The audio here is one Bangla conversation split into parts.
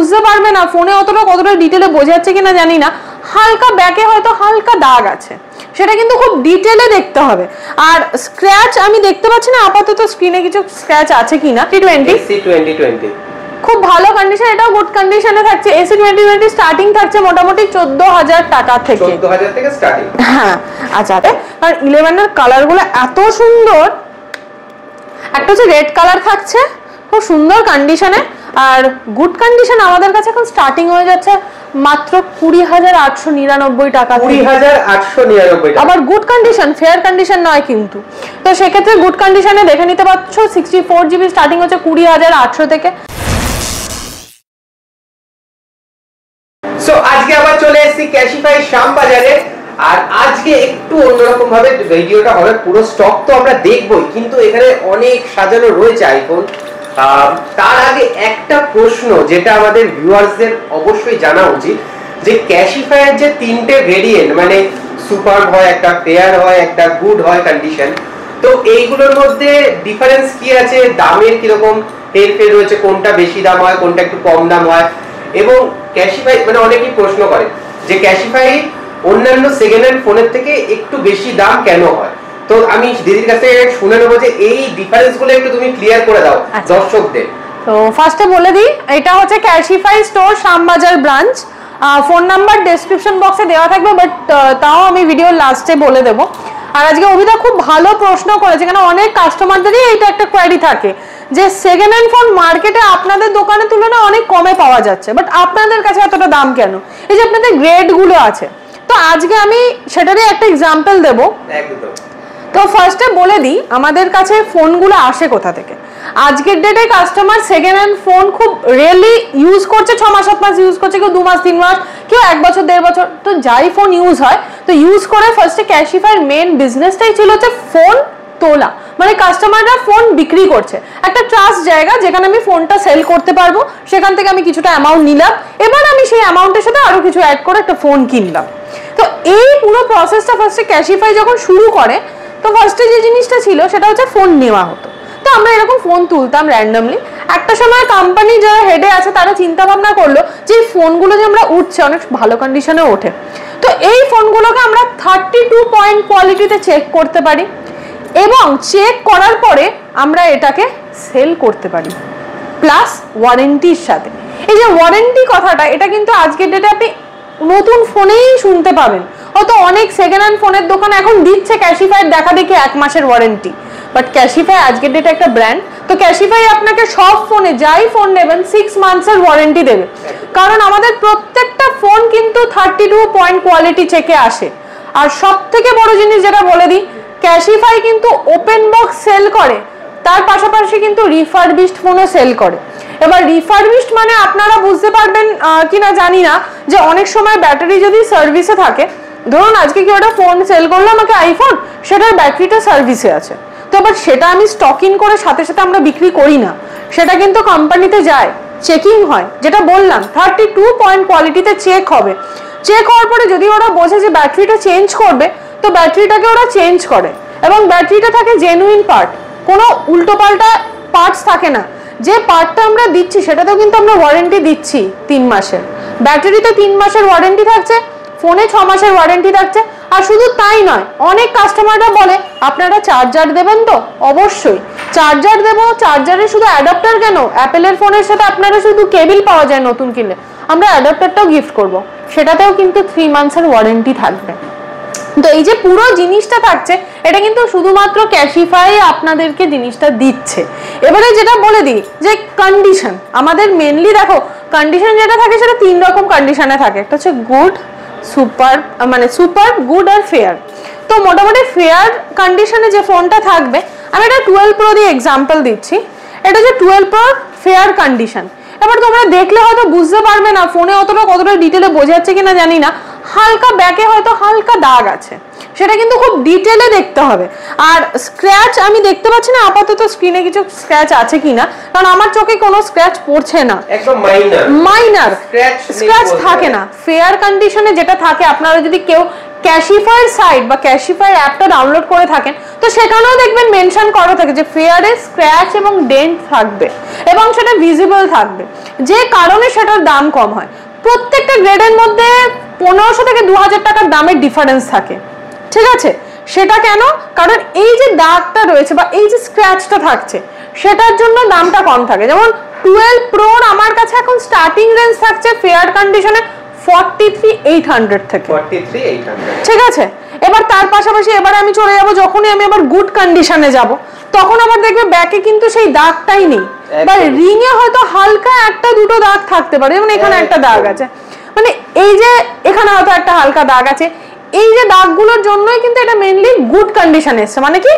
বুঝতে পারবে না ফোনে কতটা ডিটেলে বোঝা যাচ্ছে কিনা জানি না, হালকা ব্যাকে হয়তো হালকা দাগ আছে, সেটা কিন্তু খুব ডিটেলে দেখতে হবে। আর স্ক্র্যাচ আমি দেখতে পাচ্ছি না আপাতত স্ক্রিনে কিছু স্ক্র্যাচ আছে কিনা। AC2020 খুব ভালো কন্ডিশন, এটাও গুড কন্ডিশনে থাকছে। AC2020 স্টার্টিং থাকছে মোটামুটি 14,000 টাকা থেকে, 14,000 থেকে স্টার্টিং। হ্যাঁ আচ্ছা, আর 11 এর কালারগুলো এত সুন্দর, একটা হচ্ছে রেড কালার থাকছে খুব সুন্দর কন্ডিশনে, আর গুড কন্ডিশন আমাদের কাছে এখন স্টার্টিং হয়ে যাচ্ছে মাত্র 20,899 টাকা, 20,899 টাকা। আবার গুড কন্ডিশন, ফেয়ার কন্ডিশন নয় কিন্তু। তো সেক্ষেত্রে গুড কন্ডিশনে দেখে নিতে পারছো 64GB স্টার্টিং হচ্ছে 20,800 থেকে। সো আজকে আবার চলে এসেছি ক্যাশিফাই শ্যামবাজারে, আর আজকে একটু অন্যরকম ভাবে ভিডিওটা হবে। পুরো স্টক তো আমরা দেখবই, কিন্তু এখানে অনেক সাজানো রয়েছে আইফোন। তার আগে একটা প্রশ্ন যেটা আমাদের ভিউয়ার্সদের অবশ্যই জানা উচিত, যে ক্যাশিফাইয়ের যে তিনটে ভেরিয়েন্ট, মানে সুপার হয়, একটা ফেয়ার হয়, একটা গুড হয় কন্ডিশন, তো এইগুলোর মধ্যে ডিফারেন্স কি আছে, দামের কিরকম হেরফের রয়েছে, কোনটা বেশি দাম হয়, কোনটা একটু কম দাম হয়, এবং ক্যাশিফাই মানে অনেকেই প্রশ্ন করে যে ক্যাশিফাই অন্যান্য সেকেন্ড হ্যান্ড ফোনের থেকে একটু বেশি দাম কেন হয়। তো আমি দিদির কাছে শুনে নেবো যে এই ডিফারেন্স গুলো একটু তুমি ক্লিয়ার করে দাও দর্শকদের। তো ফার্স্টে বলে দিই, এটা হচ্ছে Cashify store Shyambazar branch. Phone number description বক্সে দেওয়া থাকবে, বাট তাও আমি ভিডিওর লাস্টে বলে দেবো। আর আজকে অভিদা খুব ভালো প্রশ্ন করেছে, কেন অনেক কাস্টমারদেরই এইটা একটা কোয়ারি থাকে যে সেকেন্ড হ্যান্ড ফোন মার্কেটে আপনাদের দোকানের তুলনায় অনেক কমে পাওয়া যাচ্ছে, বাট আপনাদের কাছে এতটা দাম কেন। এই যে আপনাদের গ্রেডগুলো আছে, তো আজকে আমি সেটারই একটা এক্সাম্পল দেবো। একদম। তো ফার্স্টে বলে দিই আমাদের কাছে ফোনগুলো আসে কোথা থেকে। আজকের ডেটে কাস্টমার সেকেন্ড হ্যান্ড ফোন খুব রিয়েলি ইউজ করছে, 6 মাস 7 মাস ইউজ করছে, কেউ 2 মাস 3 মাস, কেউ 1 বছর 1.5 বছর। তো যাই ফোন ইউজ হয়, তো ইউজ করে ফার্স্টে ক্যাশিফাইয়ের মেন বিজনেসটাই ছিল হচ্ছে ফোন তোলা, মানে কাস্টমাররা ফোন বিক্রি করছে, একটা ট্রাস্ট জায়গা যেখানে আমি ফোনটা সেল করতে পারবো, সেখান থেকে আমি কিছুটা অ্যামাউন্ট নিলাম, এবার আমি সেই অ্যামাউন্টের সাথে আরো কিছু অ্যাড করে একটা ফোন কিনলাম। তো এই পুরো প্রসেসটা ফার্স্টে ক্যাশিফাই যখন শুরু করে, তো ফার্স্টে যে জিনিসটা ছিল সেটা হচ্ছে ফোন নেওয়া হতো। তো আমরা এরকম ফোন তুলতাম র্যান্ডমলি। একটা সময় কোম্পানি যারা হেডে আছে তারা চিন্তা ভাবনা করলো যে ফোনগুলো যে আমরা উঠছে অনেক ভালো কন্ডিশনে ওঠে, তো এই ফোনগুলোকে আমরা 32 পয়েন্ট কোয়ালিটিতে চেক করতে পারি, এবং চেক করার পরে আমরা এটাকে সেল করতে পারি প্লাস ওয়ারেন্টির সাথে। এই যে ওয়ারেন্টি কথাটা, এটা কিন্তু আজকের ডেটে আপনি নতুন ফোনেই শুনতে পাবেন। হয়তো অনেক সেকেন্ড হ্যান্ড ফোনের দোকান এখন দিচ্ছে ক্যাশিফাইয়ের দেখা দেখি 1 মাসের ওয়ারেন্টি, বাট ক্যাশিফাই আজকের ডেটে একটা ব্র্যান্ড। তো ক্যাশিফাই আপনাকে সব ফোনে যাই ফোন নেবেন 6 মান্থসের ওয়ারেন্টি দেবে, কারণ আমাদের প্রত্যেকটা ফোন কিন্তু 32 পয়েন্ট কোয়ালিটি চেকে আসে। আর সব থেকে বড় জিনিস যেটা বলে দিই, ক্যাশিফাই কিন্তু ওপেন বক্স সেল করে, তার পাশাপাশি কিন্তু রিফারবিশড ফোনও সেল করে। এবার রিফারবিশড মানে আপনারা বুঝতে পারবেন কিনা জানি না, যে অনেক সময় ব্যাটারি যদি সার্ভিসে থাকে, ধরুন আজকে কি ওটা ফোন সেল করলো আমাকে আইফোন, সেটার ব্যাটারিটা সার্ভিসে আছে, তো এবার সেটা আমি স্টক ইন করে সাথে সাথে আমরা বিক্রি করি না, সেটা কিন্তু কোম্পানিতে যায়, চেকিং হয়, যেটা বললাম 32 পয়েন্ট কোয়ালিটিতে চেক হবে। চেক হওয়ার পরে যদি ওরা বোঝে যে ব্যাটারিটা চেঞ্জ করবে, তো ব্যাটারিটাকে ওরা চেঞ্জ করে, এবং ব্যাটারিটা থাকে জেনুইন পার্ট, কোনো উল্টোপাল্টা পার্টস থাকে না। যে পার্টটা আমরা দিচ্ছি সেটাতেও কিন্তু আমরা ওয়ারেন্টি দিচ্ছি 3 মাসের, ব্যাটারিতে 3 মাসের ওয়ারেন্টি থাকছে, ফোনে 6 মাসের ওয়ারেন্টি থাকছে। আর শুধু তাই নয়, অনেক কাস্টমাররা বলে আপনারা চার্জার দেবেন, তো অবশ্যই চার্জার দেবো। চার্জারে শুধু অ্যাডাপ্টার কেন, অ্যাপেলের ফোনের সাথে আপনারা শুধু কেবল পাওয়া যায় নতুন কিনলে, আমরা অ্যাডাপ্টারটাও গিফট করব, সেটাতেও কিন্তু 3 মান্থসের ওয়ারেন্টি থাকবে। তো এই যে পুরো জিনিসটা থাকছে, এটা কিন্তু শুধুমাত্র ক্যাশিফাই আপনাদেরকে জিনিসটা দিচ্ছে। এবারে যেটা বলে দিই যে কন্ডিশন, আমাদের মেনলি দেখো কন্ডিশন যেটা থাকে সেটা 3 রকম কন্ডিশনে থাকে, একটা হচ্ছে গুড, সুপার, মানে সুপার, গুড আর ফেয়ার। তো মোটামুটি ফেয়ার কন্ডিশনে যে ফোনটা থাকবে, আমি এটা 12 প্রো দিয়ে এক্সাম্পল দিচ্ছি, এটা হচ্ছে 12 প্রো ফেয়ার কন্ডিশন। এবার তোমরা দেখলে হয়তো বুঝতে পারবে না ফোনে কতটা ডিটেলে বোঝা যাচ্ছে কিনা জানি না, হালকা ব্যাকে হয়তো হালকা দাগ আছে, সেটা কিন্তু খুব ডিটেলে দেখতে হবে। আর স্ক্র্যাচ আমি দেখতে পাচ্ছি না আপাতত স্ক্রিনে কিছু স্ক্র্যাচ আছে কিনা, কারণ আমার চোখে কোনো স্ক্র্যাচ পড়ছে না, একদম মাইনার স্ক্র্যাচ থাকে না। ফেয়ার কন্ডিশনে যেটা থাকে, আপনারা যদি কেউ ক্যাশিফাইয়ের সাইট বা ক্যাশিফাইয়ের অ্যাপটা ডাউনলোড করে থাকেন, তো সেখানেও দেখবেন মেনশন করা থাকে যে ফেয়ারে স্ক্র্যাচ এবং ডেন্ট থাকবে। এবং সেটা ভিজিবল থাকবে, যে কারণে সেটার দাম কম হয়। প্রত্যেকটা গ্রেডের মধ্যে 1500 থেকে 2000 টাকার দামের ডিফারেন্স থাকে, ঠিক আছে? সেটা কেন? কারণ এই যে দাগটা রয়েছে বা এই যে স্ক্র্যাচটা থাকছে সেটার জন্য দামটা কম থাকে। যেমন 12 প্রোর আমার কাছে এখন স্টার্টিং রেঞ্জ থাকছে ফেয়ার কন্ডিশনে 43,800 থেকে, 43,800, ঠিক আছে? এবার তার পাশাপাশি এবার আমি চলে যাব, যখনই আমি আবার গুড কন্ডিশনে যাব তখন আবার দেখবে ব্যাকে কিন্তু সেই দাগটাই নেই, বা রিং এ হয়তো হালকা একটা দুটো দাগ থাকতে পারে, যেমন এখানে একটা দাগ আছে, মানে এই যে এখানে হয়তো একটা হালকা দাগ আছে, এই যে দাগগুলোর জন্যই কিন্তু এটা মেইনলি গুড কন্ডিশনে এসেছে। মানে কি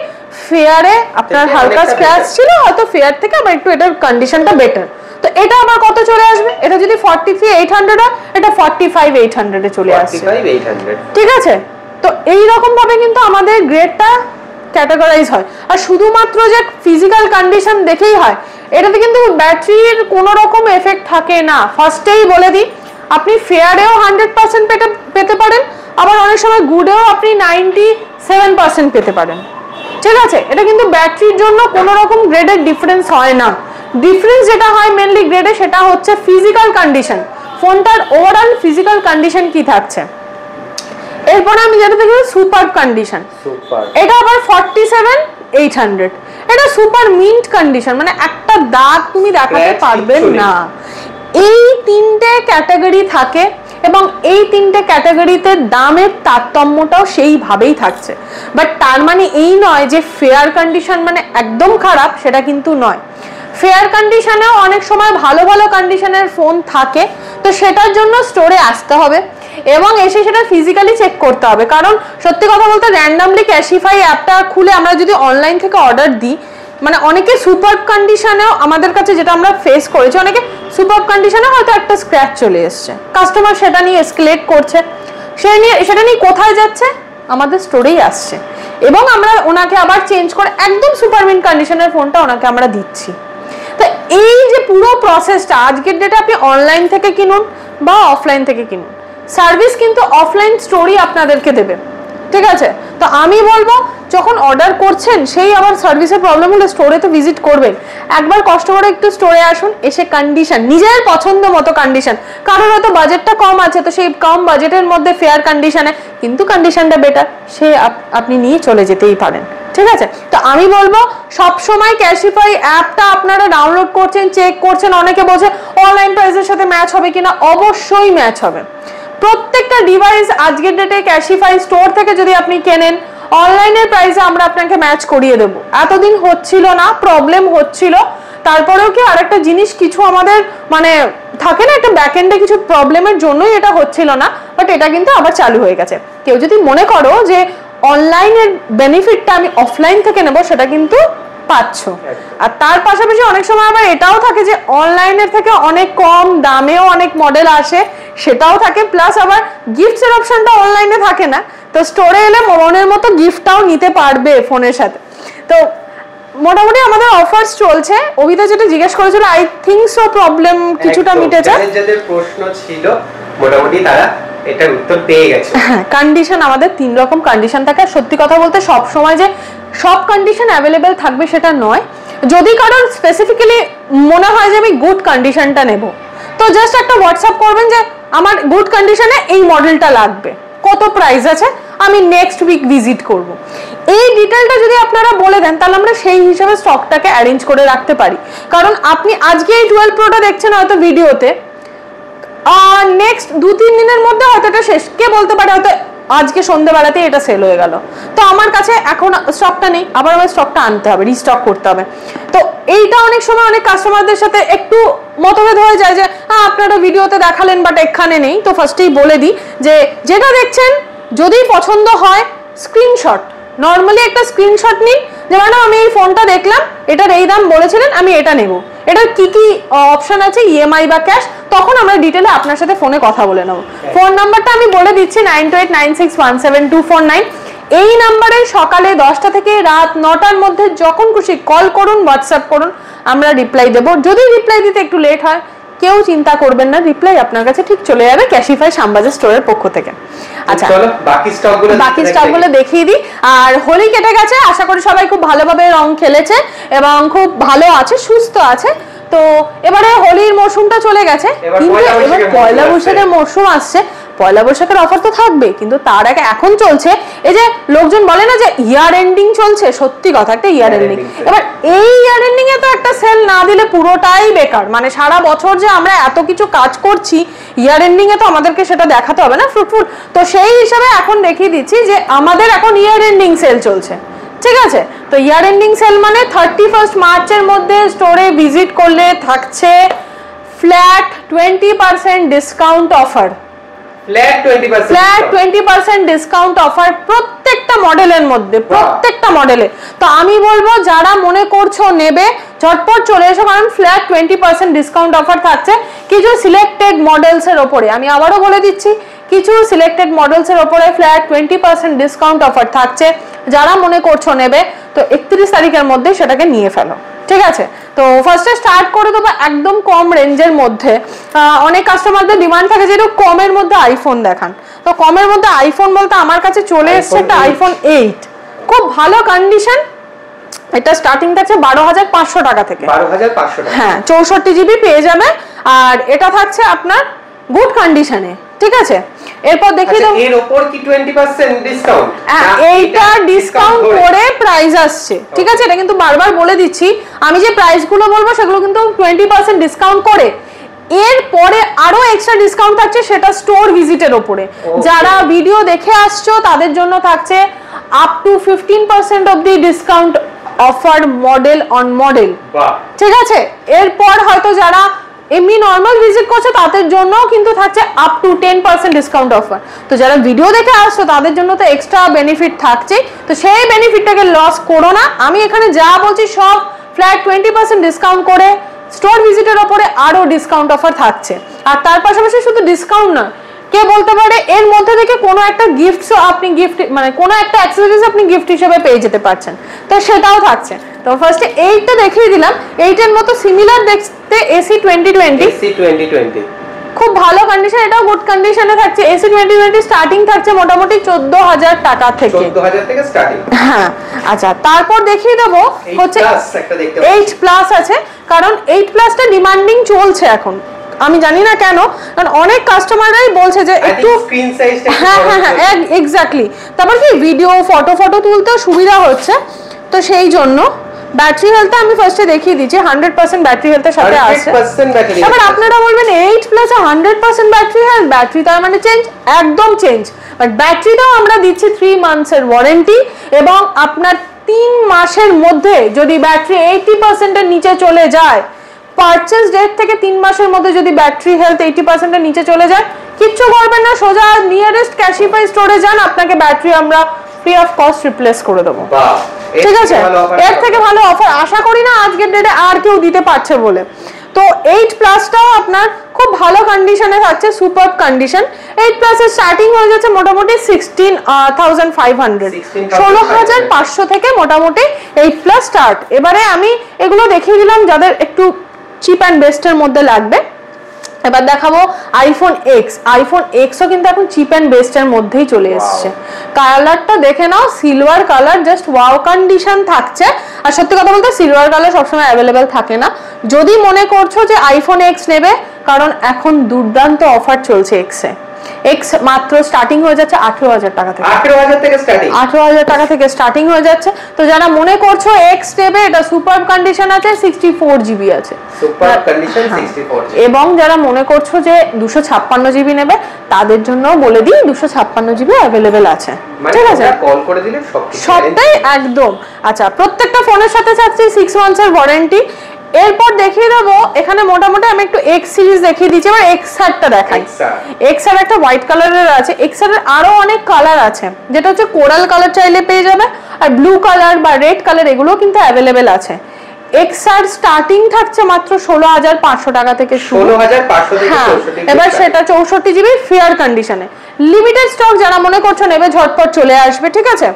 ফেয়ারে আপনার হালকা স্ক্র্যাচ ছিল, হয়তো ফেয়ার থেকে আবার একটু এটার কন্ডিশনটা বেটার। তো এটা আবার কত চলে আসবে? এটা যদি 43,800 হয়, এটা 45,800 এ চলে আসছে, 45,800, ঠিক আছে? তো এই রকম ভাবে কিন্তু আমাদের গ্রেডটা ক্যাটাগরাইজ হয়। আর শুধুমাত্র যে ফিজিক্যাল কন্ডিশন দেখেই হয় এটাতে কিন্তু ব্যাটারির কোনো রকম এফেক্ট থাকে না। ফার্স্টেই বলে দিই, আপনি ফেয়ারেও 100% পেতে পারেন, আবার অনেক সময় গুডেও আপনি 97% পেতে পারেন, ঠিক আছে? এটা কিন্তু ব্যাটারির জন্য কোনো রকম গ্রেডের ডিফারেন্স হয় না। ডিফারেন্স যেটা হয় মেনলি গ্রেডে সেটা হচ্ছে ফিজিক্যাল কন্ডিশন, ফোনটার ওভারঅল ফিজিক্যাল কন্ডিশন কি থাকছে। এরপরে আমি যেটা দেখি সুপার কন্ডিশন, এটা আবার 47,800, এটা সুপার মিন্ট কন্ডিশন, মানে একটা দাগ তুমি দেখাতে পারবে না। এই তিনটে ক্যাটাগরি থাকে এবং এই তিনটে ক্যাটাগরিতে দামের তারতম্যটাও সেইভাবেই থাকছে। বাট তার মানে এই নয় যে ফেয়ার কন্ডিশন মানে একদম খারাপ, সেটা কিন্তু নয়। ফেয়ার কন্ডিশনেও অনেক সময় ভালো ভালো কন্ডিশনের ফোন থাকে, তো সেটার জন্য স্টোরে আসতে হবে এবং এসে সেটা ফিজিক্যালি চেক করতে হবে। কারণ সত্যি কথা বলতে র্যান্ডামলি ক্যাশিফাই অ্যাপটা খুলে আমরা যদি অনলাইন থেকে অর্ডার দিই, মানে অনেকে সুপার কন্ডিশনেও আমাদের কাছে যেটা আমরা ফেস করেছি, অনেকে সুপার কন্ডিশনে হয়তো একটা স্ক্র্যাচ চলে এসছে, কাস্টমার সেটা নিয়ে এসকেলেট করছে, সেটা নিয়ে কোথায় যাচ্ছে? আমাদের স্টোরেই আসছে, এবং আমরা ওনাকে আবার চেঞ্জ করে একদম সুপার মিন্ট কন্ডিশনের ফোনটা ওনাকে আমরা দিচ্ছি। তো এই যে পুরো প্রসেসটা আজকের ডেটে আপনি অনলাইন থেকে কিনুন বা অফলাইন থেকে কিনুন, সার্ভিস কিন্তু অফলাইন স্টোরই আপনাদেরকে দেবে, ঠিক আছে? তো আমি বলবো যখন অর্ডার করছেন সেই আবার সার্ভিসের প্রবলেম হলে স্টোরে তো ভিজিট করবেন, একবার কষ্ট করে একটু স্টোরে আসুন, এসে কন্ডিশন নিজের পছন্দ মতো কন্ডিশন, কারণ হয়তো বাজেটটা কম আছে তো সেই কম বাজেটের মধ্যে ফেয়ার কন্ডিশনে কিন্তু কন্ডিশনটা বেটার, সে আপনি নিয়ে চলে যেতেই পারেন, ঠিক আছে? তো আমি বলবো সব সময় ক্যাশিফাই অ্যাপটা আপনারা ডাউনলোড করছেন, চেক করছেন, অনেকে বলছে অনলাইন প্রাইসের সাথে ম্যাচ হবে কিনা, অবশ্যই ম্যাচ হবে। প্রত্যেকটা ডিভাইস আজকের ডেটে ক্যাশিফাই স্টোর থেকে যদি আপনি কেনেন, অনলাইনের প্রাইসে আমরা আপনাকে ম্যাচ করিয়ে দেবো। এতদিন হচ্ছিল না, প্রবলেম হচ্ছিল, তারপরেও কি আরেকটা জিনিস কিছু আমাদের মানে থাকে না, একটা ব্যাকএন্ডে কিছু প্রবলেমের জন্যই এটা হচ্ছিল না, বাট এটা কিন্তু আবার চালু হয়ে গেছে। কেউ যদি মনে করো যে অনলাইনের বেনিফিটটা আমি অফলাইন থেকে নেব, সেটা কিন্তু পাচ্ছ। আর তার পাশাপাশি অনেক সময় আবার এটাও থাকে যে অনলাইনের থেকে অনেক কম দামেও অনেক মডেল আসে, সেটাও থাকে। প্লাস আবার গিফটসের অপশনটা অনলাইনে থাকে না, তো স্টোরে এলে মনের মতো গিফটটাও নিতে পারবে ফোনের সাথে। তো মোটামুটি আমাদের অফার্স চলছে। অভিতা যেটা জিজ্ঞেস করেছিল, আই থিংক সো প্রবলেম কিছুটা মিটেছে, যাদের প্রশ্ন ছিল মোটামুটি তারা এটার উত্তর পেয়ে গেছে। হ্যাঁ, কন্ডিশন আমাদের 3 রকম কন্ডিশন থাকে। সত্যি কথা বলতে সব সময় যে সব কন্ডিশন অ্যাভেলেবেল থাকবে সেটা নয়। যদি কারোর স্পেসিফিক্যালি মনে হয় যে আমি গুড কন্ডিশনটা নেব, তো জাস্ট একটা হোয়াটসঅ্যাপ করবেন যে আমার গুড কন্ডিশনে এই মডেলটা লাগবে, কত প্রাইস আছে, আমি নেক্সট উইক ভিজিট করব। এই ডিটেলটা যদি আপনারা বলে দেন তাহলে আমরা সেই হিসাবে স্টকটাকে অ্যারেঞ্জ করে রাখতে পারি। কারণ আপনি আজকে এই 12 প্রোটা দেখছেন হয়তো ভিডিওতে, নেক্সট 2-3 দিনের মধ্যে হয়তো এটা শেষ, কে বলতে পারে হয়তো আজকে সন্ধ্যেবেলাতে এটা সেল হয়ে গেল, তো আমার কাছে এখন স্টকটা নেই, আবার আমার স্টকটা আনতে হবে, রিস্টক করতে হবে। তো এইটা অনেক সময় অনেক কাস্টমারদের সাথে একটু মতভেদ হয়ে যায় যে আপনারা ভিডিওতে দেখালেন বাট এখানে নেই। তো ফার্স্টেই বলে দিই যে যেটা দেখছেন যদি পছন্দ হয় স্ক্রিনশট, নর্মালি একটা স্ক্রিনশট নিন যে ম্যাডাম আমি এই ফোনটা দেখলাম, এটার এই দাম বলেছিলেন, আমি এটা নেব, এটার কি কি অপশন আছে, ইএমআই বা ক্যাশ, তখন আমরা ডিটেলে আপনার সাথে ফোনে কথা বলে নেব। ফোন নাম্বারটা আমি বলে দিচ্ছি 9289617249। এই নাম্বারে সকালে 10টা থেকে রাত 9টার মধ্যে যখন খুশি কল করুন, হোয়াটসঅ্যাপ করুন, আমরা রিপ্লাই দেবো। যদি রিপ্লাই দিতে একটু লেট হয় কেউ চিন্তা করবেন না, রিপ্লাই আপনার কাছে ঠিক চলে যাবে ক্যাশিফাই শ্যামবাজার স্টোরের পক্ষ থেকে। আচ্ছা, চলো বাকি স্টকগুলো দেখিয়ে দিই। আর হোলি কেটে গেছে, আশা করি সবাই খুব ভালোভাবে রং খেলেছে এবং খুব ভালো আছে, সুস্থ আছে। তো তো এবারে হোলির মরশুমটা চলে গেছে, কিন্তু এবার পয়লা বৈশাখের মরশুম আসছে। পয়লা বৈশাখের অফার তো থাকবে, কিন্তু তার আগে এখন চলছে এই যে লোকজন বলে না যে ইয়ার এন্ডিং চলছে, সত্যি কথা একটা ইয়ার এন্ডিং। এবার এই ইয়ার এন্ডিং এ তো একটা সেল না দিলে পুরোটাই বেকার। মানে সারা বছর যে আমরা এত কিছু কাজ করছি, ইয়ার এন্ডিং এ তো আমাদেরকে সেটা দেখাতে হবে না ফ্রুটফুল। তো সেই হিসাবে এখন দেখিয়ে দিচ্ছি যে আমাদের এখন ইয়ার এন্ডিং সেল চলছে, ঠিক আছে? তো ইয়ার এন্ডিং সেল মানে 31 মার্চের মধ্যে স্টোরে ভিজিট করলে থাকছে flat 20% discount offer. Flat 20% discount offer প্রত্যেকটা মডেলের মধ্যে, প্রত্যেকটা মডেলে। তো আমি বলবো যারা মনে করছো নেবে ঝটপট চলে এসো, কারণ ফ্ল্যাট 20% ডিসকাউন্ট অফার থাকছে কিছু সিলেক্টেড মডেলস এর উপরে। আমি আবারও বলে দিচ্ছি, কিছু সিলেক্টেড মডেলস এর উপরে ফ্ল্যাট 20% ডিসকাউন্ট অফার থাকছে। যারা মনে করছো নেবে তো 31 তারিখের মধ্যে সেটাকে নিয়ে ফেলো, ঠিক আছে? তো ফার্স্টে স্টার্ট করে দেবো একদম কম রেঞ্জের মধ্যে। অনেক কাস্টমারদের ডিমান্ড থাকে যে একটু কমের মধ্যে আইফোন দেখান। তো কমের মধ্যে আইফোন বলতে আমার কাছে চলে এসছে একটা আইফোন 8, খুব ভালো কন্ডিশন। এটা স্টার্টিং থাকছে 12,500 টাকা থেকে। 12,500 টাকা, হ্যাঁ, 64 জিবি পেয়ে যাবে। আর এটা থাকছে আপনার গুড কন্ডিশনে, ঠিক আছে? এরপর দেখিয়ে দাও এর উপর কি 20% ডিসকাউন্ট? এইটা ডিসকাউন্ট করে প্রাইস আসছে, ঠিক আছে? এটা কিন্তু বারবার বলে দিচ্ছি, আমি যে প্রাইস গুলো বলবো সেগুলো কিন্তু 20% ডিসকাউন্ট করে। এর পরে আরো এক্সট্রা ডিসকাউন্ট থাকছে, সেটা স্টোর ভিজিটের উপরে। যারা ভিডিও দেখে আসছো তাদের জন্য থাকছে up to 15% of the discount offer model on model, ঠিক আছে? এরপর হয়তো যারা এমনি নর্মাল ভিজিট করছে তাদের জন্য কিন্তু থাকছে আপ টু 10% ডিসকাউন্ট অফার। তো যারা ভিডিও দেখে আসছো তাদের জন্য তো এক্সট্রা বেনিফিট থাকছে, তো সেই বেনিফিটটাকে লস করো না। আমি এখানে যা বলছি সব ফ্ল্যাট 20% ডিসকাউন্ট করে স্টোর ভিজিটের উপরে আরো ডিসকাউন্ট অফার থাকছে। আর তার পাশাপাশি শুধু ডিসকাউন্ট না, কে বলতে পারে এর মধ্যে থেকে কোনো একটা গিফটসও আপনি গিফট মানে কোনো একটা অ্যাক্সেসরিজ আপনি গিফট হিসেবে পেয়ে যেতে পারছেন, তো সেটাও থাকছে। তো ফার্স্টে 8টা দেখিয়ে দিলাম। 8 এর মতো সিমিলার দেখতে AC 2020 খুব ভালো কন্ডিশন, এটাও গুড কন্ডিশনে থাকছে। AC 2020 স্টার্টিং থাকছে মোটামুটি 14,000 টাকা থেকে, 14,000 থেকে স্টার্টিং, হ্যাঁ। আচ্ছা, তারপর দেখিয়ে দেবো হচ্ছে 8 প্লাস আছে, কারণ 8 প্লাসটা ডিমান্ডিং চলছে এখন। আমি জানি না কেন, কারণ অনেক কাস্টমাররাই বলছে যে একটু স্ক্রিন সাইজটা, হ্যাঁ এক্স্যাক্টলি। তারপর কি ভিডিও ফটো তুলতেও সুবিধা হচ্ছে, তো সেই জন্য। ব্যাটারি হেলথটা আমি ফার্স্টে দেখিয়ে দিচ্ছি, 100% ব্যাটারি হেলথের সাথে আছে। এবার আপনারা বলবেন 8 প্লাস 100% ব্যাটারি হেলথ, ব্যাটারি তার মানে চেঞ্জ? একদম চেঞ্জ। বাট ব্যাটারিটাও আমরা দিচ্ছি 3 মান্থসের ওয়ারেন্টি, এবং আপনার 3 মাসের মধ্যে যদি ব্যাটারি 80% এর নিচে চলে যায়, পারচেজ ডেট থেকে 3 মাসের মধ্যে যদি ব্যাটারি হেলথ 80% এর নিচে চলে যায়, কিচ্ছু করবেন না, সোজা নিয়ারেস্ট ক্যাশিফাই স্টোরে যান, আপনাকে ব্যাটারি আমরা ফ্রি অফ কস্ট রিপ্লেস করে দেবো, ঠিক আছে? এর থেকে ভালো অফার আশা করি না আজকের ডেটে আর কেউ দিতে পারছে বলে। তো 8 প্লাসটাও আপনার খুব ভালো কন্ডিশনে থাকছে, সুপার কন্ডিশন। 8 প্লাসের স্টার্টিং হয়ে যাচ্ছে মোটামুটি 16,500, 16,500 থেকে মোটামুটি 8 প্লাস স্টার্ট। এবারে আমি এগুলো দেখিয়ে দিলাম যাদের একটু চিপ অ্যান্ড বেস্টের মধ্যে লাগবে। এবার দেখাবো আইফোন এক্স। আইফোন এক্সও কিন্তু এখন চিপ অ্যান্ড বেস্টের মধ্যেই চলে এসছে। কালারটা দেখে নাও, silver colour, just wow condition থাকছে। আর সত্যি কথা বলতে সিলভার কালার সবসময় অ্যাভেলেবেল থাকে না। যদি মনে করছো যে আইফোন এক্স নেবে, কারণ এখন দুর্দান্ত অফার চলছে এক্সে। এক্স মাত্র স্টার্টিং হয়ে যাচ্ছে 18,000 টাকা থেকে, 18,000 থেকে স্টার্টিং, 18,000 টাকা থেকে স্টার্টিং হয়ে যাচ্ছে। তো যারা মনে করছো এক্স নেবে, এটা সুপার কন্ডিশন আছে, 64 জিবি আছে, সুপার কন্ডিশন 64 জিবি। এবং যারা মনে করছো যে 256 জিবি নেবে, তাদের জন্য বলে দিই 256 জিবি অ্যাভেলেবেল আছে, ঠিক আছে? কল করে দিলে সবটাই একদম। আচ্ছা, প্রত্যেকটা ফোনের সাথে থাকছে 6 মান্থসের ওয়ারেন্টি। এরপর দেখিয়ে দেবো এখানে মোটামুটি আমি একটু এক্স সিরিজ দেখিয়ে দিচ্ছি। এবার এক্সআরটা দেখাই। এক্সআর একটা হোয়াইট কালারের আছে, এক্সআরের আরো অনেক কালার আছে, যেটা হচ্ছে কোরাল কালার চাইলে পেয়ে যাবে, আর ব্লু কালার বা রেড কালার এগুলো কিন্তু অ্যাভেলেবেল আছে। এক্সআর স্টার্টিং থাকছে মাত্র 16,500 টাকা থেকে, 16,500 থেকে 64। এবার সেটা 64 জিবি ফেয়ার কন্ডিশনে, লিমিটেড স্টক। যারা মনে করছো নেবে ঝটপট চলে আসবে, ঠিক আছে?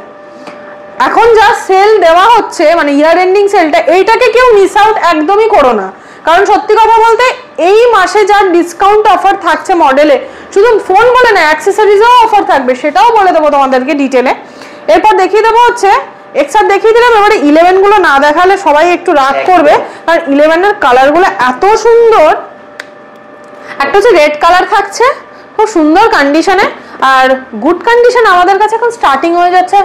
এখন যা সেল দেওয়া হচ্ছে মানে ইয়ার এন্ডিং সেলটা, এইটাকে কেউ মিস আউট একদমই করো না, কারণ সত্যি কথা বলতে এই মাসে যা ডিসকাউন্ট অফার থাকছে মডেলে, শুধু ফোন বলে না অ্যাক্সেসরিজও অফার থাকবে, সেটাও বলে দেবো তোমাদেরকে ডিটেলে। এরপর দেখিয়ে দেবো হচ্ছে এক্সআর দেখিয়ে দিলাম, এবারে 11 গুলো না দেখালে সবাই একটু রাগ করবে, কারণ 11 এর কালার গুলো এত সুন্দর। একটা হচ্ছে রেড কালার থাকছে খুব সুন্দর কন্ডিশনে, আর গুড কন্ডিশন আমাদের কাছে এখন স্টার্টিং হয়ে যাচ্ছে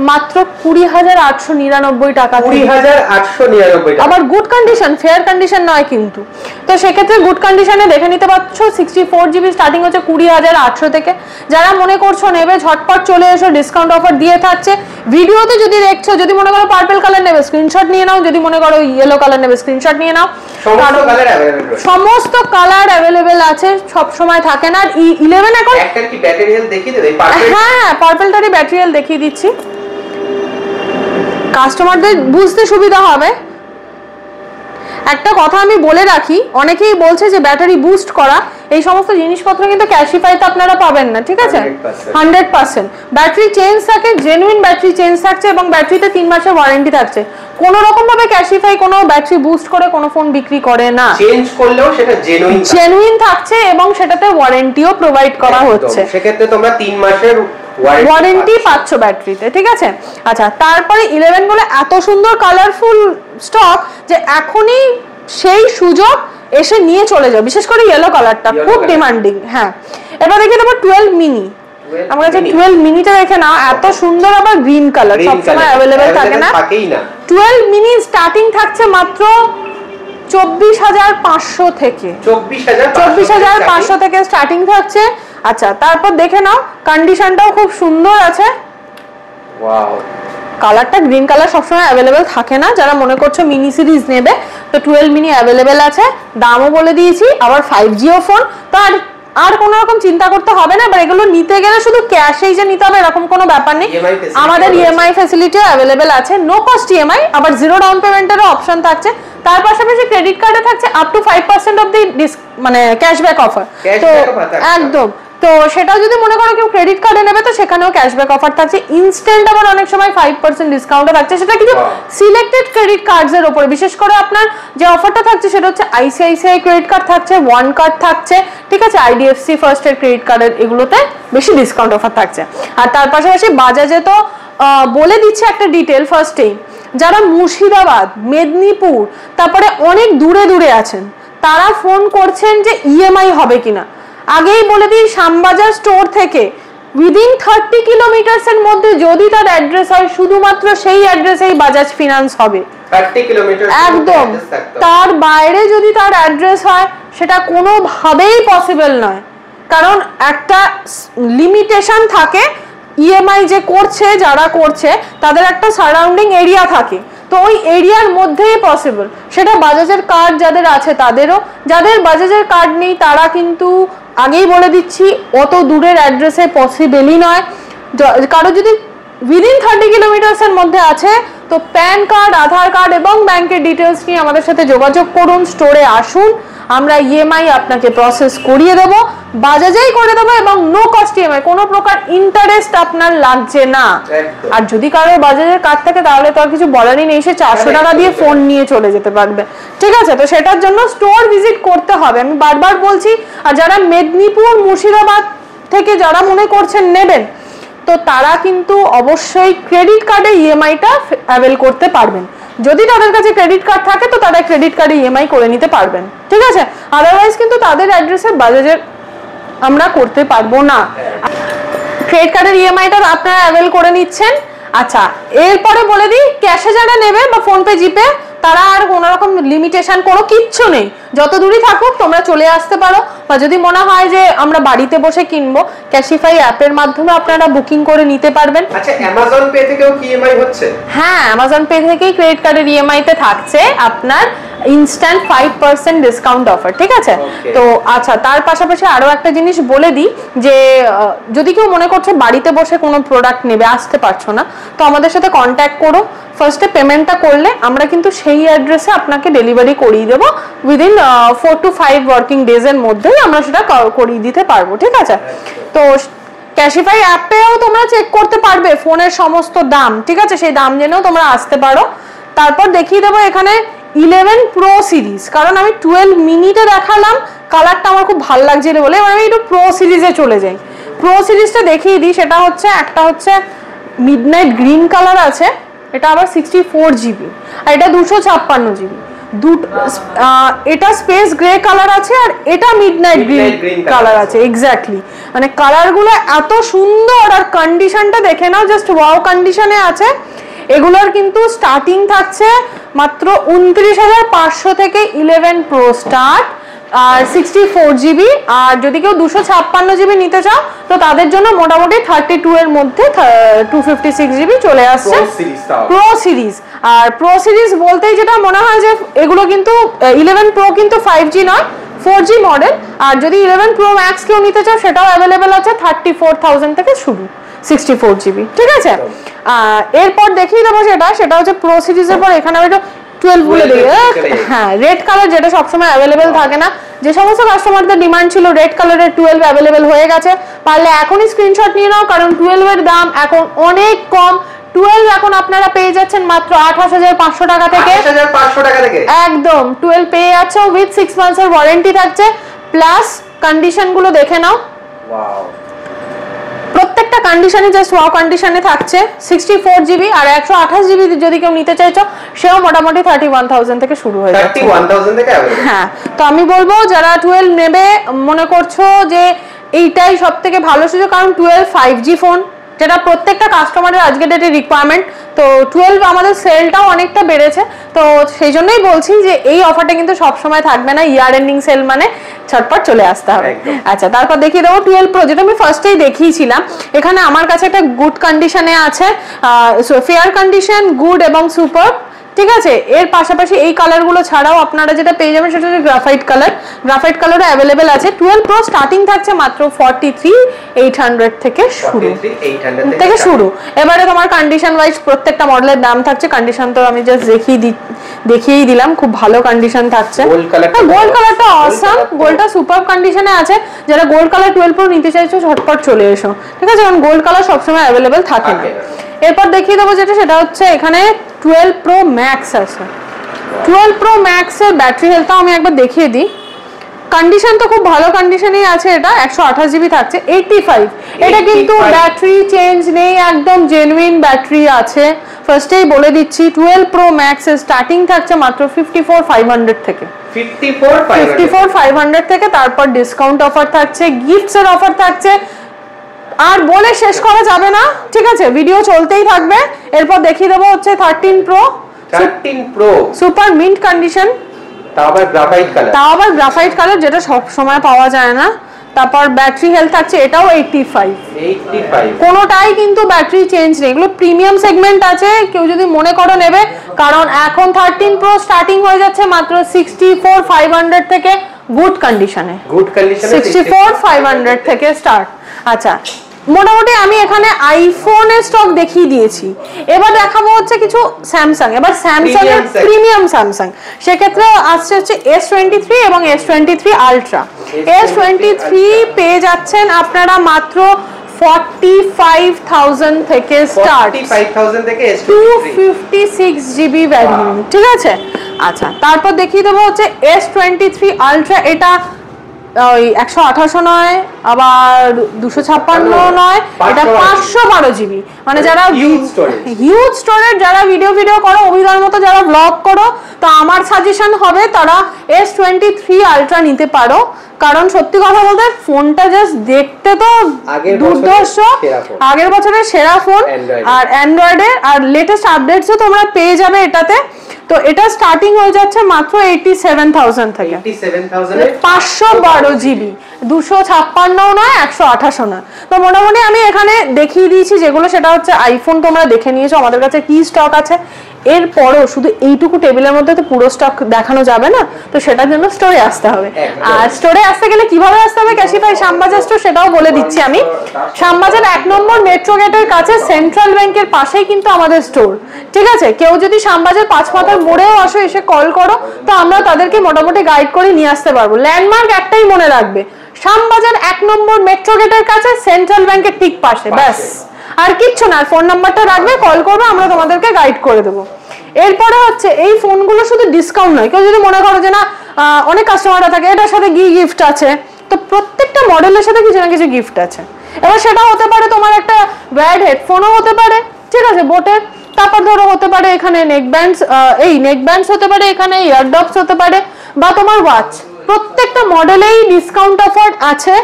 মাত্র 20,899 টাকা। 20,899 টাকা। আবার গুড কন্ডিশন, ফেয়ার কন্ডিশন নয় কিন্তু। তো সেক্ষেত্রে গুড কন্ডিশনে দেখে নিতে পারছো 64GB স্টার্টিং হচ্ছে 20,800 থেকে। যারা মনে করছো নেবে ঝটপট চলে এসো, ডিসকাউন্ট অফার দিয়ে থাকছে। ভিডিওতে যদি দেখছো, যদি মনে করো পার্পল কালার নেবে স্ক্রিনশট নিয়ে নাও, যদি মনে করো ইয়েলো কালার নেবে স্ক্রিনশট নিয়ে নাও। সমস্ত কালার অ্যাভেলেবেল আছে, সব সময় থাকে না। আর 11 এখন একটা কি ব্যাটারি হেলথ দেখিয়ে দেবে? হ্যাঁ, পার্পলটারই ব্যাটারি হেলথ দেখিয়ে দিচ্ছি, কাস্টমারদের বুঝতে সুবিধা হবে। একটা কথা আমি বলে রাখি, অনেকেই বলছে যে ব্যাটারি বুস্ট করা, এই সমস্ত জিনিসপত্র কিন্তু ক্যাশিফাইতে আপনারা পাবেন না, ঠিক আছে? 100% ব্যাটারি চেঞ্জ থাকে, জেনুইন ব্যাটারি চেঞ্জ থাকছে এবং ব্যাটারিতে 3 মাসের ওয়ারেন্টি থাকছে। কোনো রকম ভাবে ক্যাশিফাই কোনো ব্যাটারি বুস্ট করে কোনো ফোন বিক্রি করে না, চেঞ্জ করলেও সেটা জেনুইন থাকছে এবং সেটাতে ওয়ারেন্টিও প্রোভাইড করা হচ্ছে। সেক্ষেত্রে তোমরা 3 মাসের ওয়ারেন্টি পাচ্ছ ব্যাটারিতে, ঠিক আছে? আচ্ছা, তারপরে 11 গুলো এত সুন্দর কালারফুল স্টক যে এখনই সেই সুযোগ এসে নিয়ে চলে যাও, বিশেষ করে ইয়েলো কালারটা খুব ডিমান্ডিং। হ্যাঁ, এবার দেখে দেবো 12 মিনি। আমার কাছে 12 মিনিটা দেখে নাও, এত সুন্দর। আবার গ্রিন কালার সবসময় অ্যাভেলেবেল থাকে না। 12 মিনি স্টার্টিং থাকছে মাত্র 24,500 থেকে। 24,500 থেকে স্টার্টিং থাকছে। আচ্ছা, তারপর দেখে নাও কন্ডিশনটাও খুব সুন্দর আছে। ওয়াও, কালারটা গ্রিন কালার সবসময় অ্যাভেলেবেল থাকে না। যারা মনে করছো মিনি সিরিজ নেবে, তো 12 মিনি অ্যাভেলেবেল আছে, দামও বলে দিয়েছি। আবার 5Gও ফোন, তো আর কোনো রকম চিন্তা করতে হবে না। এবার এগুলো নিতে গেলে শুধু ক্যাশেই যে নিতে হবে এরকম কোনো ব্যাপার নেই, আমাদের ইএমআই ফ্যাসিলিটিও অ্যাভেলেবেল আছে, নো কস্ট ইএমআই। আবার জিরো ডাউন পেমেন্টেরও অপশন থাকছে। তার পাশাপাশি ক্রেডিট কার্ডে থাকছে আপ টু 5% অফ দি মানে ক্যাশব্যাক অফার। তো একদম, তো সেটা যদি মনে করো কেউ ক্রেডিট কার্ডে নেবে তো সেখানেও ক্যাশব্যাক অফার থাকছে। ইনস্ট্যান্ট আবার অনেক সময় 5% ডিসকাউন্টও থাকছে, সেটা কিন্তু সিলেক্টেড ক্রেডিট কার্ডস এর উপরে। বিশেষ করে আপনার যে অফারটা থাকছে সেটা হচ্ছে আইসিআইসিআই ক্রেডিট কার্ড থাকছে, ওয়ান কার্ড থাকছে, ঠিক আছে, আইডিএফসি ফার্স্ট এর ক্রেডিট কার্ডের এগুলোতে বেশি ডিসকাউন্ট অফার থাকছে। আর তার পাশাপাশি বাজাজে তো বলে দিচ্ছে একটা ডিটেল ফার্স্টেই, যারা মুর্শিদাবাদ, মেদিনীপুর, তারপরে অনেক দূরে দূরে আছেন, তারা ফোন করছেন যে ইএমআই হবে কিনা। আগেই বলে দিই, শ্যামবাজার স্টোর থেকে উইদিন 30 কিলোমিটার্স এর মধ্যে যদি তার অ্যাড্রেস হয়, শুধুমাত্র সেই অ্যাড্রেসেই বাজাজ ফিনান্স হবে। 30 কিলোমিটার একদম, তার বাইরে যদি তার অ্যাড্রেস হয় সেটা কোনোভাবেই পসিবল নয়, কারণ একটা লিমিটেশন থাকে। ইএমআই যে করছে, যারা করছে তাদের একটা সারাউন্ডিং এরিয়া থাকে, তো ওই এরিয়ার মধ্যেই পসিবল। সেটা বাজাজের কার্ড যাদের আছে তাদেরও, যাদের বাজাজের কার্ড নেই তারা কিন্তু আগেই বলে দিচ্ছি অত দূরের অ্যাড্রেসে পসিবলই নয়। কারো যদি উইদিন 30 কিলোমিটার্স এর মধ্যে আছে তো প্যান কার্ড, আধার কার্ড এবং ব্যাংকের ডিটেলস নিয়ে আমাদের সাথে যোগাযোগ করুন, স্টোরে আসুন, আমরা ইএমআই আপনাকে প্রসেস করিয়ে দেব, বাজাজেই করে দেবো এবং নো কস্ট ইএমআই, কোনো প্রকার ইন্টারেস্ট আপনার লাগছে না। আর যদি কারো বাজাজের কার্ড থাকে তাহলে তো আর কিছু বলারই নেই, সে 400 টাকা দিয়ে ফোন নিয়ে চলে যেতে পারবে, ঠিক আছে? তো সেটার জন্য স্টোর ভিজিট করতে হবে, আমি বারবার বলছি। আর যারা মেদিনীপুর, মুর্শিদাবাদ থেকে যারা মনে করছেন নেবেন, তো তারা কিন্তু অবশ্যই ক্রেডিট কার্ডে ইএমআইটা অ্যাভেল করতে পারবেন। যদি তাদের কাছে ক্রেডিট কার্ড থাকে তো তারা ক্রেডিট কার্ডে ইএমআই করে নিতে পারবেন, ঠিক আছে? আদারওয়াইজ কিন্তু তাদের অ্যাড্রেসে বাজাজের আমরা করতে পারবো না। ক্রেডিট কার্ডের ইএমআইটা আপনারা অ্যাভেল করে নিচ্ছেন। আচ্ছা, এরপরে বলে দিই, ক্যাশে যারা নেবে বা ফোনপে, জিপে, তারা আর কোনো রকম লিমিটেশন কোনো কিচ্ছু নেই, যত দূরই থাকুক তোমরা চলে আসতে পারো। বা যদি মনে হয় যে আমরা বাড়িতে বসে কিনবো, ক্যাশিফাই অ্যাপের মাধ্যমে আপনারা বুকিং করে নিতে পারবেন। আচ্ছা, অ্যামাজন পে থেকেও কি ইএমআই হচ্ছে? হ্যাঁ, অ্যামাজন পে থেকেই ক্রেডিট কার্ডের ইএমআই তে থাকছে আপনার ইনস্ট্যান্ট 5% ডিসকাউন্ট অফার, ঠিক আছে? তো আচ্ছা, তার পাশাপাশি আরো একটা জিনিস বলে দিই যে যদি কেউ মনে করছো বাড়িতে বসে কোনো প্রোডাক্ট নেবে, আসতে পারছো না, তো আমাদের সাথে কন্ট্যাক্ট করো। ফার্স্টে পেমেন্টটা করলে আমরা কিন্তু সেই অ্যাড্রেসে আপনাকে ডেলিভারি করিয়ে দেবো। উইদিন 4 to 5 ওয়ার্কিং ডেজ এর মধ্যেই আমরা সেটা করিয়ে দিতে পারবো, ঠিক আছে? তো ক্যাশিফাই অ্যাপেও তোমরা চেক করতে পারবে ফোনের সমস্ত দাম, ঠিক আছে? সেই দাম জেনেও তোমরা আসতে পারো। তারপর দেখিয়ে দেবো এখানে 11 প্রো সিরিজ, কারণ আমি 12 মিনিটে দেখালাম, কালারটা আমার খুব ভালো লাগছিল বলে এবার আমি একটু প্রো সিরিজে চলে যাই। প্রো সিরিজটা দেখিয়ে দিই, সেটা হচ্ছে একটা হচ্ছে মিডনাইট গ্রিন কালার আছে, এটা আবার 64GB, আর এটা 256GB। এটা স্পেস গ্রে কালার আছে আর এটা মিডনাইট গ্রিন কালার আছে। এক্স্যাক্টলি, মানে কালারগুলো এত সুন্দর আর কন্ডিশনটা দেখে নাও, জাস্ট ওয়াও কন্ডিশনে আছে। এগুলোর কিন্তু স্টার্টিং থাকছে মাত্র 29,500 থেকে 11 Pro স্টার্ট, আর 64GB। আর যদি কেউ 256GB নিতে চাও তো তাদের জন্য মোটামুটি 32 এর মধ্যে 256GB চলে আসছে প্রো সিরিজ। আর প্রো সিরিজ বলতেই যেটা মনে হয় যে এগুলো কিন্তু 11 Pro কিন্তু 5G নয়, 4G মডেল। আর যদি 11 Pro Max কেউ নিতে চাও সেটাও অ্যাভেলেবেল আছে 34,000 থেকে শুরু, 64GB। ঠিক আছে, এরপর দেখিয়ে দেবো সেটা হচ্ছে প্রো সিরিজের পর এখানে আমি 12 বলে দিই। হ্যাঁ, রেড কালার যেটা সবসময় অ্যাভেলেবেল থাকে না, যে সমস্ত কাস্টমারদের ডিমান্ড ছিল রেড কালারের 12 অ্যাভেলেবেল হয়ে গেছে। পারলে এখনই স্ক্রিনশট নিয়ে নাও, কারণ 12 এর দাম এখন অনেক কম। 12 এখন আপনারা পেয়ে যাচ্ছেন মাত্র 28,500 টাকা থেকে। 28,500 টাকা থেকে একদম 12 পেয়ে যাচ্ছ, উইথ 6 মান্থসের ওয়ারেন্টি থাকছে। প্লাস কন্ডিশন গুলো দেখে নাও, ওয়াও, প্রত্যেকটা কন্ডিশনে জাস্ট ওয়াও কন্ডিশনে থাকছে। 64GB আর 128GB যদি কেউ নিতে চাইছো সেও মোটামুটি 31,000 থেকে শুরু হয়ে যাচ্ছে। 31,000 থেকে अवेलेबल। হ্যাঁ, তো আমি বলবো যারা 12 নেবে মনে করছো যে এইটাই সবথেকে ভালো সুযোগ, কারণ 12 5G ফোন, যেটা প্রত্যেকটা কাস্টমারের আজকের ডেটে রিকোয়ারমেন্ট। তো 12 আমাদের সেলটাও অনেকটা বেড়েছে, তো সেই জন্যই বলছি যে এই অফারটা কিন্তু সব সময় থাকবে না, ইয়ার এন্ডিং সেল মানে ছটপট চলে আসতে হবে। আচ্ছা, তারপর দেখিয়ে দেবো 12 Pro, যেটা আমি ফার্স্টেই দেখিয়েছিলাম। এখানে আমার কাছে একটা গুড কন্ডিশনে আছে, ফেয়ার কন্ডিশন, গুড এবং সুপার। ঠিক আছে, এর পাশাপাশি এই কালারগুলো ছাড়াও আপনারা যেটা পেয়ে যাবেন সেটা হচ্ছে গ্রাফাইট কালার। গ্রাফাইট কালারও অ্যাভেলেবেল আছে। 12 Pro স্টার্টিং থাকছে মাত্র 43,800 থেকে শুরু। এবারে তোমার কন্ডিশন ওয়াইজ প্রত্যেকটা মডেলের দাম থাকছে। কন্ডিশন তো আমি জাস্ট দেখিয়েই দিলাম, খুব ভালো কন্ডিশন থাকছে। গোল্ড কালারটা অসাম, গোল্ডটা সুপার কন্ডিশনে আছে। যারা গোল্ড কালার 12 Pro নিতে চাইছো ঝটপট চলে এসো। ঠিক আছে, কারণ গোল্ড কালার সবসময় অ্যাভেলেবেল থাকে না। এরপর দেখিয়ে দেবো সেটা হচ্ছে এখানে 12 Pro Max আছে। 12 Pro Max এর ব্যাটারি হেলথটাও আমি একবার দেখিয়ে দিই। কন্ডিশন তো খুব ভালো কন্ডিশনেই আছে। এটা 128GB থাকছে, 85। এটা কিন্তু ব্যাটারি চেঞ্জ নেই, একদম জেনুইন ব্যাটারি আছে। ফার্স্টেই বলে দিচ্ছি 12 Pro Max এর স্টার্টিং থাকছে মাত্র 54,500 থেকে। 54,500 থেকে। তারপর ডিসকাউন্ট অফার থাকছে, গিফটস এর অফার থাকছে, আর বলে শেষ করা যাবে না। ঠিক আছে, ভিডিও চলতেই থাকবে। এরপর দেখিয়ে দেবো হচ্ছে 13 Pro সুপার মিন্ট কন্ডিশন, তাও আবার গ্রাফাইট কালার, যেটা সব সময় পাওয়া যায় না। তারপর ব্যাটারি হেলথ থাকছে, এটাও 85। কোনোটাই কিন্তু ব্যাটারি চেঞ্জ নেই, এগুলো প্রিমিয়াম সেগমেন্ট আছে। কেউ যদি মনে করো নেবে, কারণ এখন 13 Pro স্টার্টিং হয়ে যাচ্ছে মাত্র 64,500 থেকে, গুড কন্ডিশনে 64,500 থেকে স্টার্ট। আচ্ছা, মোটামুটি আমি এখানে আইফোনের স্টক দেখিয়ে দিয়েছি। এবার দেখাবো হচ্ছে কিছু স্যামসাং। এবার স্যামসাং এর প্রিমিয়াম স্যামসাং, সেক্ষেত্রে আসছে হচ্ছে S23 এবং S23 আলট্রা। S23 পেয়ে যাচ্ছেন আপনারা মাত্র 45,000 থেকে স্টার্ট, 45,000 থেকে 256GB ভ্যারিয়েন্ট। ঠিক আছে, আচ্ছা, তারপর দেখিয়ে দেবো হচ্ছে S23 আলট্রা। এটা ওই 128 নয়, আবার 256 নয়, এটা 512GB। মানে যারা হিউজ স্টোরেজ, যারা ভিডিও করো, অভিধার মতো যারা ব্লগ করো, তো আমার সাজেশন হবে তারা S23 আলট্রা নিতে পারো। কারণ সত্যি কথা বলতে ফোনটা জাস্ট দেখতে তো দুর্ধর্ষ, আগের বছরের সেরা ফোন। আর অ্যান্ড্রয়েডের আর লেটেস্ট আপডেটসও তোমরা পেয়ে যাবে এটাতে। তো এটা স্টার্টিং হয়ে যাচ্ছে মাত্র 87,000 থেকে, 512GB, 256 নয়, 128 নয়। তো মোটামুটি আমি এখানে দেখিয়ে দিয়েছি যেগুলো, সেটা হচ্ছে আইফোন তোমরা দেখে নিয়েছো আমাদের কাছে কি স্টক আছে। এরপরও শুধু এইটুকু টেবিলের মধ্যে তো পুরো স্টক দেখানো যাবে না, তো সেটার জন্য স্টোরে আসতে হবে। আর স্টোরে আসতে গেলে কিভাবে আসতে হবে, ক্যাশিফাই শ্যামবাজার স্টোর, সেটাও বলে দিচ্ছি আমি। শ্যামবাজার 1 নম্বর মেট্রো গেটের কাছে, সেন্ট্রাল ব্যাংকের পাশেই কিন্তু আমাদের স্টোর। ঠিক আছে, কেউ যদি শ্যামবাজার 5 মাথার মোড়েও আসো, এসে কল করো, তো আমরা তাদেরকে মোটামুটি গাইড করে নিয়ে আসতে পারবো। ল্যান্ডমার্ক একটাই মনে রাখবে, শ্যামবাজার 1 নম্বর মেট্রো গেটের কাছে, সেন্ট্রাল ব্যাংকের ঠিক পাশে, ব্যাস, আর কিচ্ছু না। ফোন নাম্বারটা রাখবে, কল করবে, আমরা তোমাদেরকে গাইড করে দেবো। এরপরে হচ্ছে এই ফোনগুলো শুধু ডিসকাউন্ট নয়, কেউ যদি মনে করো যে না, অনেক কাস্টমাররা থাকে এটার সাথে গিফট আছে, তো প্রত্যেকটা মডেলের সাথে কিছু না কিছু গিফট আছে। এবার সেটা হতে পারে তোমার একটা ওয়্যার্ড হেডফোনও হতে পারে, ঠিক আছে, বোটের, তারপর ধরো হতে পারে এখানে নেক ব্যান্ডস, এই নেক ব্যান্ডস হতে পারে, এখানে ইয়ারডপস হতে পারে, বা তোমার ওয়াচ। প্রত্যেকটা মডেলেই ডিসকাউন্ট অফার আছে,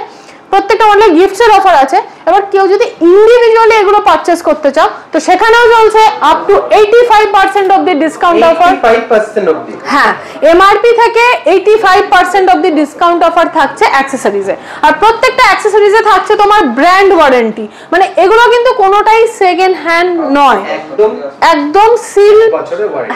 প্রত্যেকটা মডেলে গিফটসের অফার আছে। এবার কেউ যদি ইন্ডিভিজুয়ালি এগুলো পারচেজ করতে চাও তো সেখানেও চলছে আপ টু 85% অবধি ডিসকাউন্ট অফার। 85% অবধি, হ্যাঁ, এমআরপি থেকে 85% অবধি ডিসকাউন্ট অফার থাকছে অ্যাকসেসরিজে। আর প্রত্যেকটা অ্যাকসেসরিজে থাকছে তোমার ব্র্যান্ড ওয়ারেন্টি, মানে এগুলো কিন্তু কোনোটাই সেকেন্ড হ্যান্ড নয়, একদম সিল,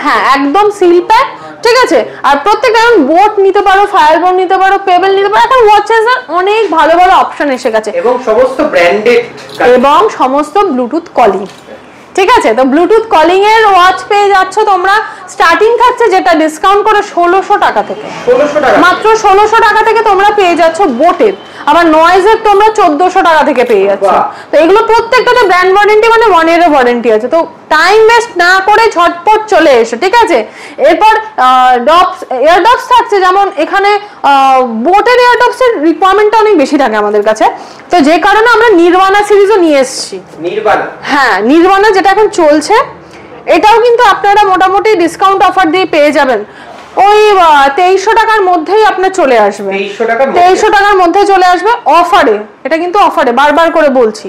হ্যাঁ একদম সিল প্যাক, ঠিক আছে। আর প্রত্যেকটা এখন বোট নিতে পারো, ফায়ার বোট নিতে পারো, পেবেল নিতে পারো, এখন ওয়াচেস অনেক ভালো ভালো অপশন এসে গেছে, এবং সমস্ত ব্র্যান্ডেড, এবং সমস্ত ব্লুটুথ কলিং, ঠিক আছে। তো ব্লুটুথ কলিং এর ওয়াচ পেয়ে যাচ্ছ তোমরা, স্টার্টিং থাকছে যেটা ডিসকাউন্ট করে 1600 টাকা থেকে, 1600 টাকা, মাত্র 1600 টাকা থেকে তোমরা পেয়ে যাচ্ছ বোটের। আবার নয়েজের তোমরা 1400 টাকা থেকে পেয়ে যাচ্ছ। তো এগুলো প্রত্যেকটাতে ব্র্যান্ড ওয়ারেন্টি, মানে 1 ইয়ারের ওয়ারেন্টি আছে। তো টাইম ওয়েস্ট না করে ঝটপট চলে এসো, ঠিক আছে। এরপর ডপস, এয়ারডপস থাকছে, যেমন এখানে বোটের এয়ারডপস এর রিকোয়ারমেন্টটা অনেক বেশি থাকে আমাদের কাছে, তো যে কারণে আমরা নির্বাণা সিরিজও নিয়ে এসেছি। নির্বাণা, হ্যাঁ নির্বাণা যেটা এখন চলছে, এটাও কিন্তু আপনারা মোটামুটি ডিসকাউন্ট অফার দিয়ে পেয়ে যাবেন। ওই 2300 টাকার মধ্যেই আপনার চলে আসবে, 2300 টাকার মধ্যে চলে আসবে অফারে, এটা কিন্তু অফারে, বারবার করে বলছি।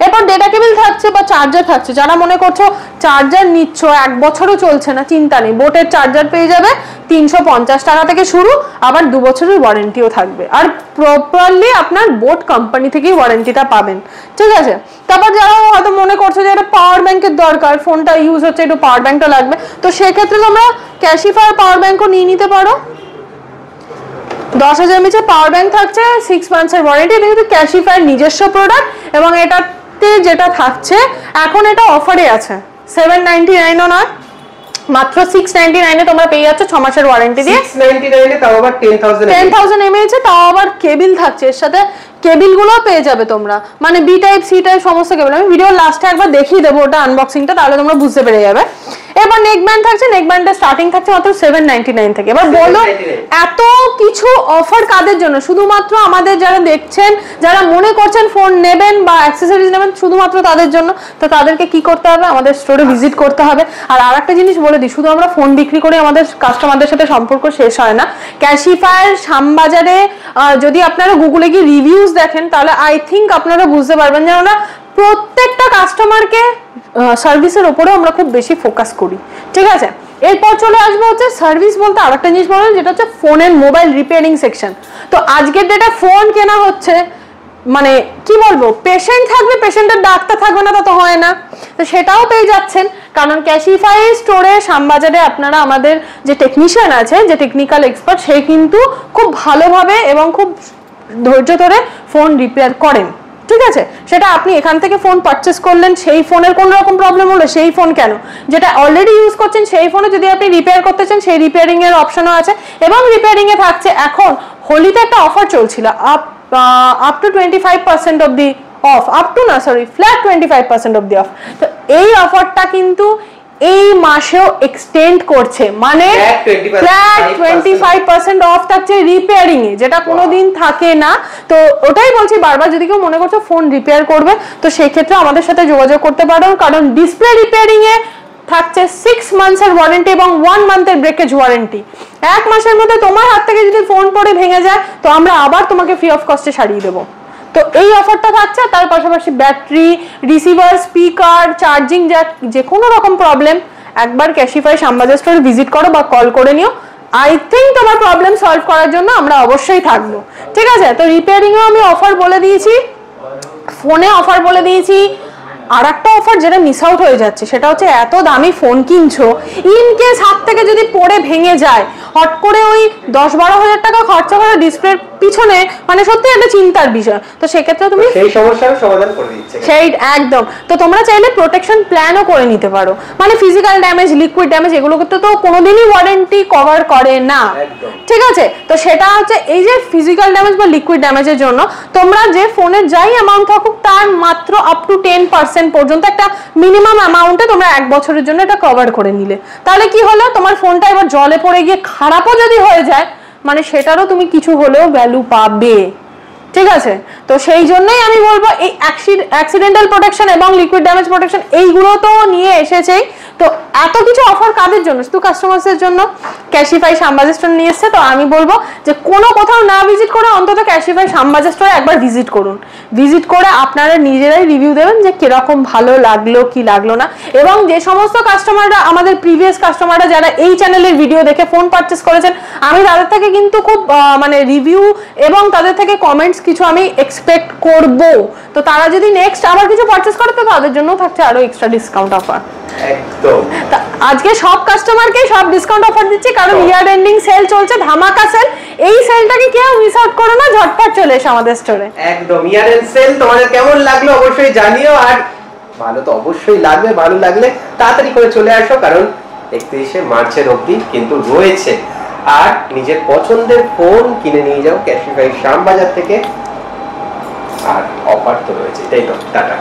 এরপর ডেটা কেবল থাকছে বা চার্জার থাকছে, যারা মনে করছো চার্জার নিচ্ছ 1 বছরও চলছে না, চিন্তা নেই, বোটের চার্জার পেয়ে যাবে 350 টাকা থেকে শুরু, আবার 2 বছরের ওয়ারেন্টিও থাকবে, আর প্রপারলি আপনার বোট কোম্পানি থেকেই ওয়ারেন্টিটা পাবেন, ঠিক আছে। তারপর যারা হয়তো মনে করছো যে একটা পাওয়ার ব্যাংকের দরকার, ফোনটা ইউজ হচ্ছে, একটু পাওয়ার ব্যাংকটা লাগবে, তো সেক্ষেত্রে তোমরা ক্যাশিফায়ার পাওয়ার ব্যাংকও নিয়ে নিতে পারো। 10,000 mAh পাওয়ার ব্যাংক থাকছে, 6 মান্থসের ওয়ারেন্টি, এটা কিন্তু ক্যাশিফায়ার নিজস্ব প্রোডাক্ট, এবং এটাতে যেটা থাকছে এখন এটা অফারে আছে, 799 ও নয়, মাত্র 699 এ তোমরা পেয়ে যাচ্ছ 6 মাসের ওয়ারেন্টি দিয়ে। 699 এ তাও আবার 10,000 mAh, তাও আবার কেবল থাকছে এর সাথে, কেবল গুলো পেয়ে যাবে তোমরা, মানে বি টাইপ সি টাইপ সমস্ত কেবল। আমি ভিডিও লাস্টে একবার দেখিয়ে দেবো ওটা আনবক্সিংটা, তাহলে তোমরা বুঝতে পেরে যাবে। এবার নেক ব্যান্ড থাকছে, নেক ব্যান্ডের স্টার্টিং থাকছে মাত্র 799 থেকে। এবার বলো এত কিছু অফার কাদের জন্য? শুধুমাত্র আমাদের যারা দেখছেন, যারা মনে করছেন ফোন নেবেন বা অ্যাকসেসরিজ নেবেন, শুধুমাত্র তাদের জন্য। তো তাদেরকে কি করতে হবে? আমাদের স্টোরে ভিজিট করতে হবে। আর আরেকটা জিনিস বলে দিই, শুধু আমরা ফোন বিক্রি করে আমাদের কাস্টমারদের সাথে সম্পর্ক শেষ হয় না। ক্যাশিফায়ার শ্যামবাজারে যদি আপনারা গুগলে গিয়ে রিভিউজ দেখেন, তাহলে আই থিঙ্ক আপনারা বুঝতে পারবেন যে আমরা প্রত্যেকটা কাস্টমারকে সার্ভিসের উপরেও আমরা খুব বেশি ফোকাস করি, ঠিক আছে। এরপর চলে আসবো হচ্ছে সার্ভিস বলতে আরেকটা জিনিস বলবো, যেটা হচ্ছে ফোনের মোবাইল রিপেয়ারিং সেকশন। তো আজকের ডেটে ফোন কেনা হচ্ছে, মানে কি বলবো, পেশেন্ট থাকবে, পেশেন্টের ডাক্তার থাকবে না, তা তো হয় না। তো সেটাও পেয়ে যাচ্ছেন, কারণ ক্যাশিফাই স্টোরে শ্যামবাজারে আপনারা আমাদের যে টেকনিশিয়ান আছে, যে টেকনিক্যাল এক্সপার্ট, সে কিন্তু খুব ভালোভাবে এবং খুব ধৈর্য ধরে ফোন রিপেয়ার করেন, ঠিক আছে। সেটা আপনি এখান থেকে ফোন পারচেস করলেন, সেই ফোনের কোনো রকম প্রবলেম হলো, সেই ফোন কেন, যেটা অলরেডি ইউজ করছেন সেই ফোনে যদি আপনি রিপেয়ার করতে চান, সেই রিপেয়ারিং এর অপশনও আছে। এবং রিপেয়ারিং এ থাকছে, এখন হোলিতে একটা অফার চলছিল, up to 25% off the off, up to না sorry flat 25% off the off. তো এই অফারটা কিন্তু এই মাসেও এক্সটেন্ড করছে, মানে ফ্ল্যাট 25% অফ থাকছে রিপেয়ারিং এ, যেটা কোনোদিন থাকে না। তো ওটাই বলছি বারবার, যদি কেউ মনে করছো ফোন রিপেয়ার করবে, তো সেই ক্ষেত্রে আমাদের সাথে যোগাযোগ করতে পারো, কারণ ডিসপ্লে রিপেয়ারিং এ থাকছে 6 মান্থসের ওয়ারেন্টি এবং 1 মান্থের ব্রেকেজ ওয়ারেন্টি। 1 মাসের মধ্যে তোমার হাত থেকে যদি ফোন পড়ে ভেঙে যায়, তো আমরা আবার তোমাকে ফ্রি অফ কস্টে সারিয়ে দেবো। তো এই অফারটা থাকছে। তার পাশাপাশি battery, receiver, speaker, charging Jack, যে কোনো রকম প্রবলেম একবার ক্যাশিফাই শ্যামবাজার স্টোরে ভিজিট করো বা কল করে নিও, আই থিঙ্ক তোমার প্রবলেম সলভ করার জন্য আমরা অবশ্যই থাকবো, ঠিক আছে। তো রিপেয়ারিংয়েও আমি অফার বলে দিয়েছি, ফোনে অফার বলে দিয়েছি। আর একটা অফার যেটা মিস আউট হয়ে যাচ্ছে, সেটা হচ্ছে এত দামি ফোন কিনছো, ইন কেস হাত থেকে যদি পড়ে ভেঙে যায়, হট করে ওই 10-12 হাজার টাকা খরচা করে ডিসপ্লের পিছনে, মানে সত্যি একটা চিন্তার বিষয়। তো সেক্ষেত্রে তুমি সেই সমস্যার সমাধান করে দিচ্ছে, সেই একদম। তো তোমরা চাইলে প্রোটেকশন প্ল্যানও করে নিতে পারো, মানে ফিজিক্যাল ড্যামেজ, লিকুইড ড্যামেজ, এগুলো করতে তো কোনোদিনই ওয়ারেন্টি কভার করে না, ঠিক আছে। তো সেটা হচ্ছে এই যে ফিজিক্যাল ড্যামেজ বা লিকুইড ড্যামেজের জন্য তোমরা যে ফোনের যাই অ্যামাউন্ট থাকুক, তার মাত্র আপ টু 10% পর্যন্ত একটা মিনিমাম অ্যামাউন্টে তোমরা 1 বছরের জন্য এটা কভার করে নিলে, তাহলে কি হলো, তোমার ফোনটা এবার জলে পড়ে গিয়ে খারাপও যদি হয়ে যায়, মানে সেটারও তুমি কিছু হলেও ভ্যালু পাবে, ঠিক আছে? তো সেই জন্যই আমি বলবো এই অ্যাক্সিডেন্টাল প্রোটেকশন এবং লিকুইড ড্যামেজ প্রোটেকশন এইগুলো তো নিয়ে এসেছেই। তো এত কিছু অফার কাদের জন্য? শুধু কাস্টমারদের জন্য ক্যাশিফাই শ্যামবাজার স্টোর নিয়ে এসছে। তো আমি বলবো যে কোনো কোথাও না ভিজিট করে অন্তত ক্যাশিফাই শ্যামবাজার স্টোরে একবার ভিজিট করুন। ভিজিট করে আপনারা নিজেরাই রিভিউ দেবেন যে কিরকম ভালো লাগলো কি লাগলো না। এবং যে সমস্ত কাস্টমাররা আমাদের প্রিভিয়াস কাস্টমাররা যারা এই চ্যানেলের ভিডিও দেখে ফোন পারচেস করেছেন, আমি তাদের থেকে কিন্তু খুব মানে রিভিউ এবং তাদের থেকে কমেন্টস কিছু আমি এক্সপেক্ট করব। তো তারা যদি নেক্সট আবার কিছু পারচেস করে তো তাদের জন্য থাকছে আরো এক্সট্রা ডিসকাউন্ট অফার। একদম আজকে সব কাস্টমারকে সব ডিসকাউন্ট অফার দিচ্ছি, কারণ ইয়ার এন্ডিং সেল চলছে, ধামাকা সেল। এই সেলটাকে কেউ মিস আউট করো না, ঝটপট চলে এসো আমাদের স্টোরে। একদম ইয়ার এন্ড সেল। তোমাদের কেমন লাগলো অবশ্যই জানিও, আর ভালো তো অবশ্যই লাগবে, ভালো লাগলে তাড়াতাড়ি করে চলে আসো, কারণ 31শে মার্চের অবধি কিন্তু রয়েছে। আর নিজের পছন্দের ফোন কিনে নিয়ে যাও ক্যাশিফাই শ্যামবাজার থেকে, আর অফার তো রয়েছে। তাই তো, টাটা।